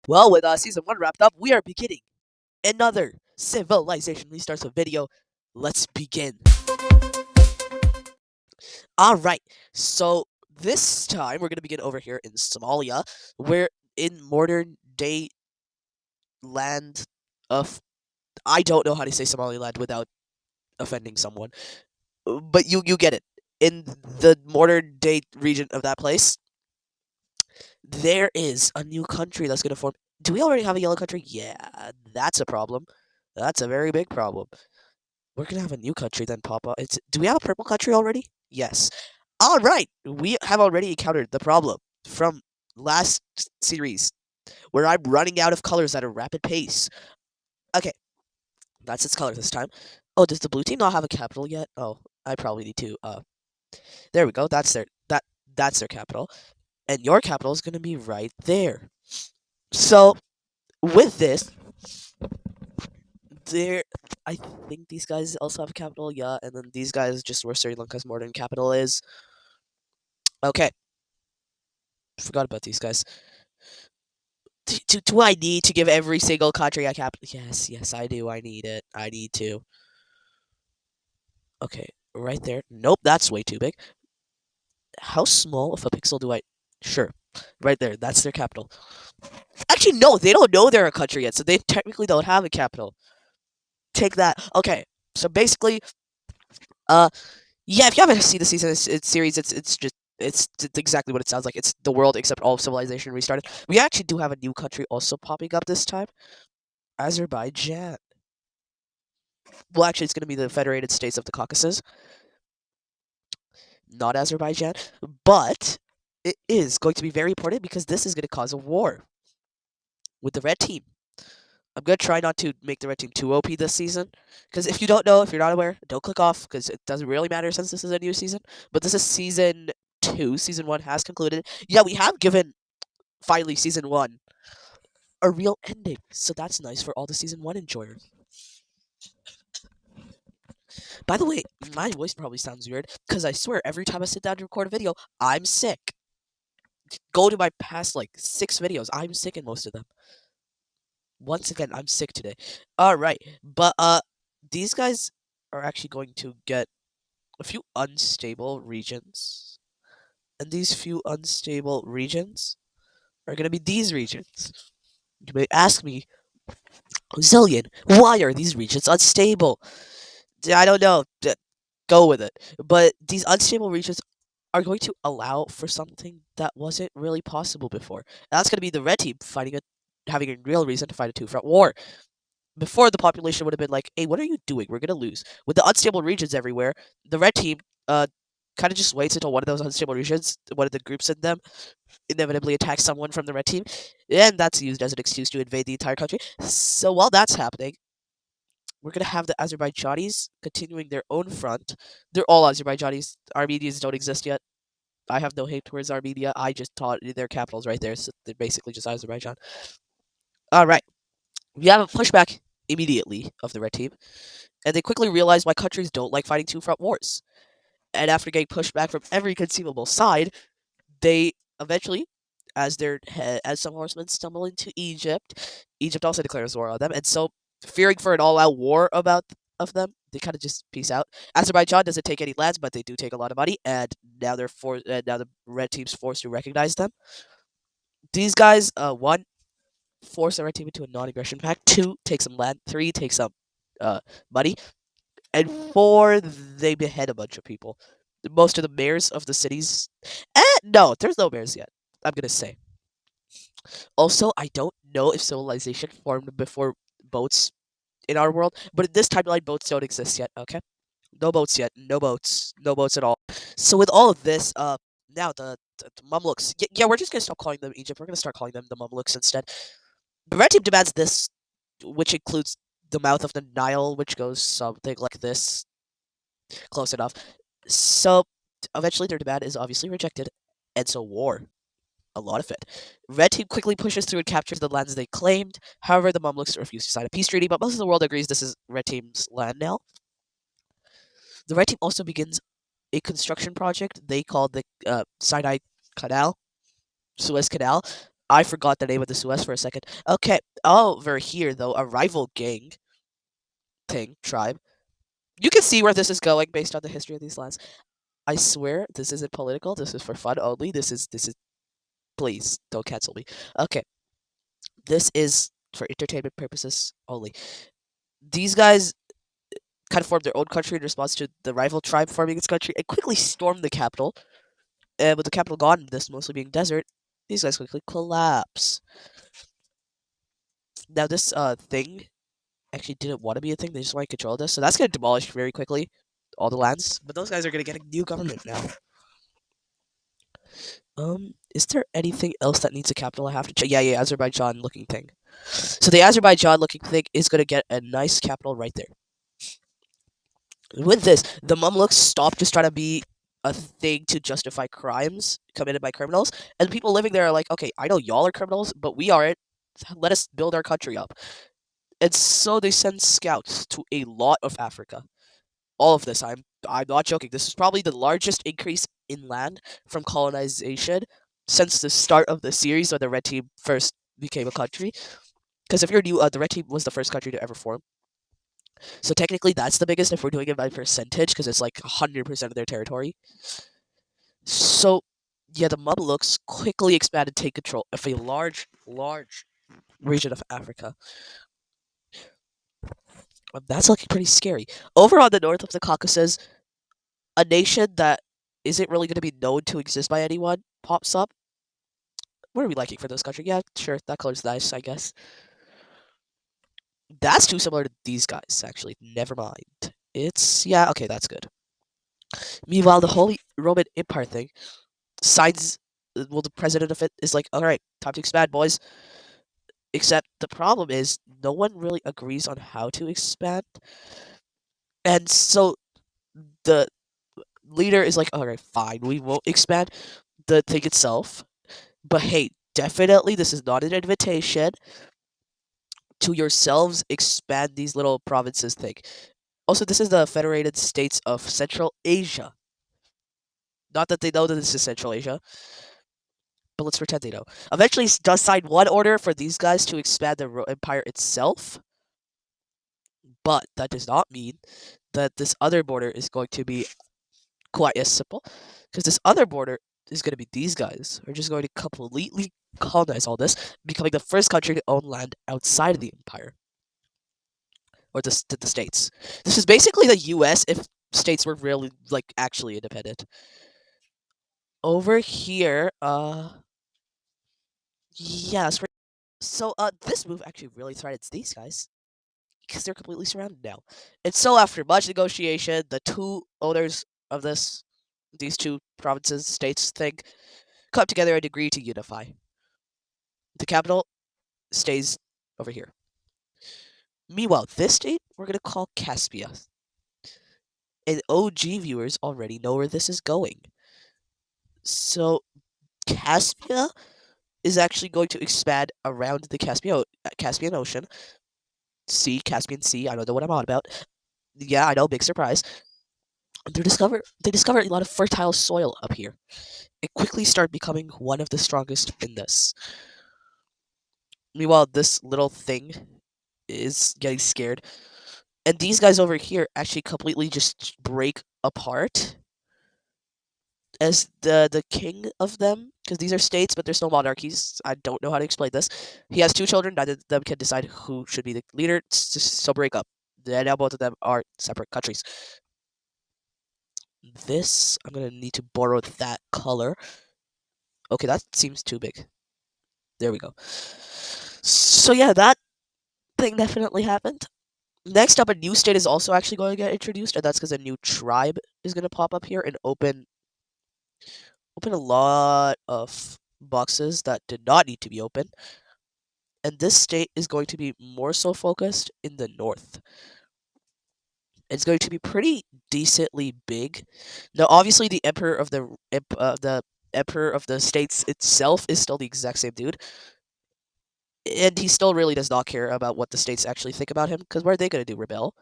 Well, with season 1 wrapped up, we are beginning another Civilization restarts a video. Let's begin. Alright, so this time we're going to begin over here in Somalia. We're in modern day land of. I don't know how to say Somaliland without offending someone. But you get it. In the modern day region of that place, there is a new country that's going to form. Do we already have a yellow country? Yeah, that's a problem. That's a very big problem. We're gonna have a new country then pop up. Do we have a purple country already? Yes. All right. We have already encountered the problem from last series where I'm running out of colors at a rapid pace. Okay, that's its color this time. Oh, does the blue team not have a capital yet? Oh, I probably need to. There we go. That's their capital, and your capital is gonna be right there. So with this, there, I think these guys also have a capital. Yeah, and then these guys just where Sri Lanka's modern capital is. Okay, forgot about these guys. Do I need to give every single country a capital? Yes, yes, I do. I need it. I need to. Okay, right there. Nope, that's way too big. How small of a pixel do I? Sure, right there. That's their capital. Actually, no, they don't know they're a country yet, so they technically don't have a capital. Take that. Okay, so basically, uh, yeah, if you haven't seen the series, it's exactly what it sounds like. It's the world except all of civilization restarted. We actually do have a new country also popping up this time. Azerbaijan. Well, actually, it's going to be the Federated States of the Caucasus, not Azerbaijan. But it is going to be very important because this is going to cause a war with the red team. I'm going to try not to make the red team too OP this season. Because if you don't know, if you're not aware, don't click off because it doesn't really matter since this is a new season. But this is season 2. Season 1 has concluded. Yeah, we have given, finally, season 1 a real ending. So that's nice for all the season 1 enjoyers. By the way, my voice probably sounds weird because I swear every time I sit down to record a video, I'm sick. Go to my past like 6 videos. I'm sick in most of them. Once again, I'm sick today. All right, but these guys are actually going to get a few unstable regions, and these few unstable regions are going to be these regions. You may ask me, Zillion, why are these regions unstable? I don't know. Go with it. But these unstable regions are going to allow for something that wasn't really possible before. And that's going to be the red team having a real reason to fight a two-front war. Before, the population would have been like, "Hey, what are you doing? We're gonna lose." With the unstable regions everywhere, the red team kind of just waits until one of those unstable regions, one of the groups in them, inevitably attacks someone from the red team, and that's used as an excuse to invade the entire country. So while that's happening, we're gonna have the Azerbaijanis continuing their own front. They're all Azerbaijanis. Armenians don't exist yet. I have no hate towards Armenia. I just taught their capital's right there, so they're basically just Azerbaijan. All right, we have a pushback immediately of the red team, and they quickly realize why countries don't like fighting two front wars. And after getting pushback from every conceivable side, they eventually, as some horsemen stumble into Egypt, Egypt also declares war on them, and so fearing for an all-out war of them, they kind of just peace out. Azerbaijan doesn't take any lands, but they do take a lot of money, and now now the red team's forced to recognize them. These guys, one, force the red team into a non-aggression pact. Two, take some land. Three, take some uh money. And four, they behead a bunch of people. Most of the mayors of the cities. No, there's no mayors yet. I'm gonna say. Also, I don't know if civilization formed before boats in our world, but in this timeline, boats don't exist yet. Okay, no boats yet. No boats. No boats at all. So with all of this, now the Mamluks. Yeah, we're just gonna stop calling them Egypt. We're gonna start calling them the Mamluks instead. The red team demands this, which includes the mouth of the Nile, which goes something like this. Close enough. So eventually their demand is obviously rejected, and so war. A lot of it. Red team quickly pushes through and captures the lands they claimed. However, the Mamluks refuse to sign a peace treaty, but most of the world agrees this is Red team's land now. The Red team also begins a construction project they call the Sinai Canal, Suez Canal. I forgot the name of the Suez for a second. Okay, over here though, a rival gang thing tribe. You can see where this is going based on the history of these lands. I swear this isn't political. This is for fun only. This is. Please don't cancel me. Okay, this is for entertainment purposes only. These guys kind of formed their own country in response to the rival tribe forming its country and quickly stormed the capital. And with the capital gone, this mostly being desert, these guys quickly collapse. Now this thing actually didn't want to be a thing. They just want to control this, so that's gonna demolish very quickly all the lands. But those guys are gonna get a new government now. Is there anything else that needs a capital I have to check? Yeah, Azerbaijan looking thing. So the Azerbaijan looking thing is gonna get a nice capital right there. With this, the Mamluks stopped just trying to be a thing to justify crimes committed by criminals, and people living there are like, okay, I know y'all are criminals, but we aren't. Let us build our country up. And so they send scouts to a lot of Africa. All of this, I'm not joking. This is probably the largest increase in land from colonization since the start of the series when the Red Team first became a country. Because if you're new, the Red Team was the first country to ever form. So technically, that's the biggest if we're doing it by percentage, because it's like 100% of their territory. So, yeah, the Mamluks quickly expanded, take control of a large region of Africa. That's looking pretty scary. Over on the north of the Caucasus, a nation that isn't really going to be known to exist by anyone pops up. What are we liking for this country? Yeah, sure, that color's nice, I guess. That's too similar to these guys, actually. Never mind. Yeah, okay, that's good. Meanwhile, the Holy Roman Empire thing signs, well, the president of it is like, alright, time to expand, boys. Except the problem is, no one really agrees on how to expand. And so the leader is like, alright, fine, we won't expand the thing itself. But hey, definitely, this is not an invitation to yourselves expand these little provinces thing. Also, this is the Federated States of Central Asia. Not that they know that this is Central Asia, but let's pretend they know. Eventually, does sign one order for these guys to expand the empire itself, but that does not mean that this other border is going to be quite as simple, because this other border is going to be these guys are just going to completely colonize all this, becoming the first country to own land outside of the empire or the states. This is basically the U.S. if states were really like actually independent. Over here, yeah, so this move actually really threatens these guys because they're completely surrounded now. And so after much negotiation, the two owners of these two provinces, states thing, come together and agree to unify. The capital stays over here. Meanwhile, this state we're gonna call Caspia. And OG viewers already know where this is going. So Caspia is actually going to expand around the Caspian Ocean. Caspian Sea. I don't know what I'm on about. Yeah, I know, big surprise. They discover a lot of fertile soil up here. It quickly start becoming one of the strongest in this. Meanwhile, this little thing is getting scared. And these guys over here actually completely just break apart as the king of them, because these are states, but there's no monarchies. I don't know how to explain this. He has two children. Neither of them can decide who should be the leader. So break up. Now both of them are separate countries. This I'm gonna need to borrow that color. Okay, that seems too big. There we go. So yeah, that thing definitely happened. Next up, a new state is also actually going to get introduced, and that's because a new tribe is going to pop up here and open a lot of boxes that did not need to be open. And this state is going to be more so focused in the north. It's going to be pretty decently big. Now, obviously, the emperor of the states itself is still the exact same dude, and he still really does not care about what the states actually think about him. Because what are they going to do? Rebel?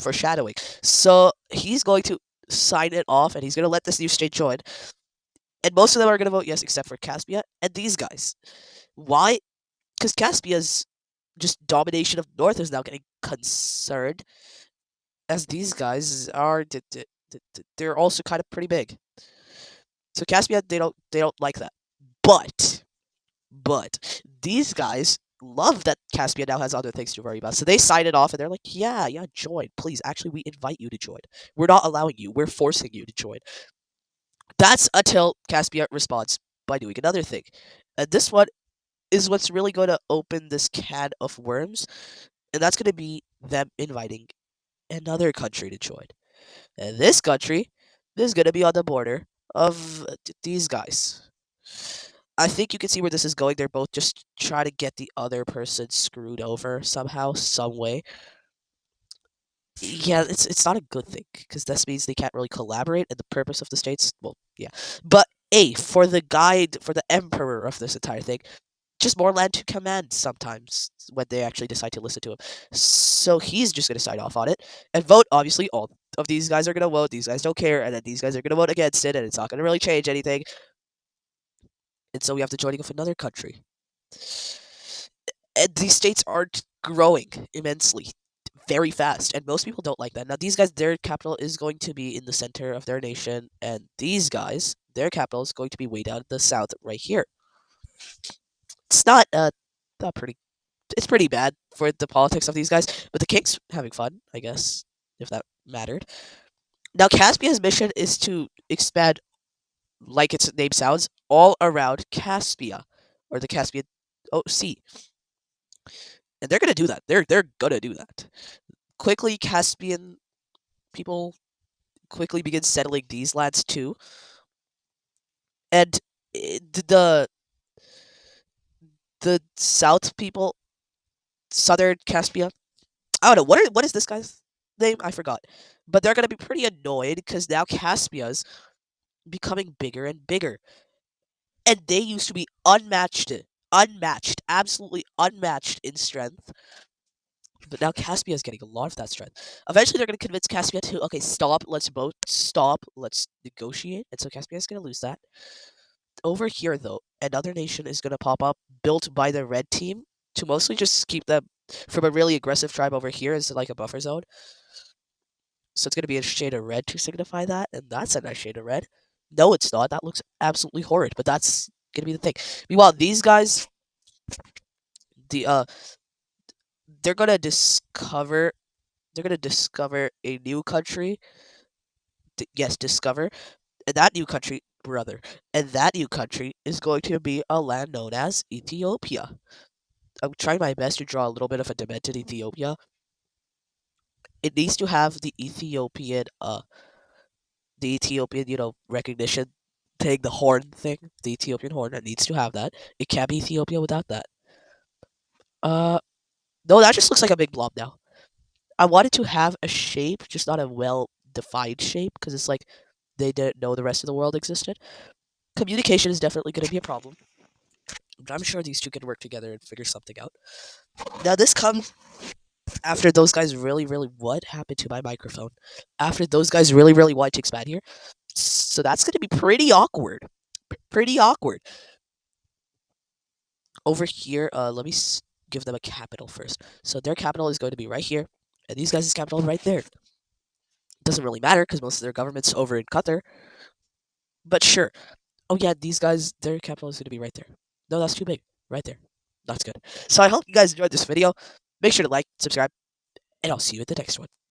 Foreshadowing. So he's going to sign it off, and he's going to let this new state join. And most of them are going to vote yes, except for Caspia and these guys. Why? Because Caspia's just domination of North is now getting concerned, as these guys are they're also kind of pretty big. So Caspia, they don't like that. But these guys love that Caspia now has other things to worry about. So they sign it off and they're like, yeah, yeah, join. Please. Actually, we invite you to join. We're not allowing you. We're forcing you to join. That's until Caspia responds by doing another thing. And this one is what's really going to open this can of worms. And that's going to be them inviting another country to join. And this country is going to be on the border of these guys. I think you can see where this is going. They're both just trying to get the other person screwed over somehow, some way. Yeah, it's not a good thing because this means they can't really collaborate, and the purpose of the states, well, yeah. But A, for the guide, for the emperor of this entire thing, just more land to command sometimes when they actually decide to listen to him. So he's just gonna sign off on it and vote. Obviously, all of these guys are gonna vote. These guys don't care, and then these guys are gonna vote against it, and it's not gonna really change anything. And so we have the joining of another country. And these states aren't growing immensely, very fast, and most people don't like that. Now, these guys, their capital is going to be in the center of their nation, and these guys, their capital is going to be way down in the south, right here. It's not pretty. It's pretty bad for the politics of these guys, but the king's having fun, I guess, if that mattered. Now, Caspia's mission is to expand, like its name sounds, all around Caspia, or the Caspian Sea. And they're gonna do that. They're gonna do that. Quickly, Caspian people quickly begin settling these lands too, and the South people, Southern Caspia. I don't know what is this guy's name. I forgot, but they're gonna be pretty annoyed because now Caspia's becoming bigger and bigger, and they used to be unmatched, absolutely unmatched in strength. But now Caspia is getting a lot of that strength. Eventually, they're going to convince Caspia to, okay, stop, let's vote, stop, let's negotiate. And so Caspia is going to lose that. Over here, though, another nation is going to pop up, built by the red team, to mostly just keep them from a really aggressive tribe over here as like a buffer zone. So it's going to be a shade of red to signify that, and that's a nice shade of red. No, it's not. That looks absolutely horrid, but that's going to be the thing. Meanwhile, these guys, the they're going to discover a new country. Yes, discover. And that new country, brother, and that new country is going to be a land known as Ethiopia. I'm trying my best to draw a little bit of a demented Ethiopia. It needs to have the Ethiopian, recognition thing, the horn thing, the Ethiopian horn. It needs to have that. It can't be Ethiopia without that. Uh, no, that just looks like a big blob now. I wanted to have a shape, just not a well defined shape, because it's like they didn't know the rest of the world existed. Communication is definitely going to be a problem, but I'm sure these two can work together and figure something out. Now, this comes after those guys really. What happened to my microphone? After those guys really wanted to expand here. So that's going to be pretty awkward. Pretty awkward. Over here, let me give them a capital first. So their capital is going to be right here, and these guys' capital right there. Doesn't really matter because most of their government's over in Qatar. But sure. Oh yeah, these guys, their capital is going to be right there. No, that's too big. Right there. That's good. So I hope you guys enjoyed this video. Make sure to like, subscribe, and I'll see you at the next one.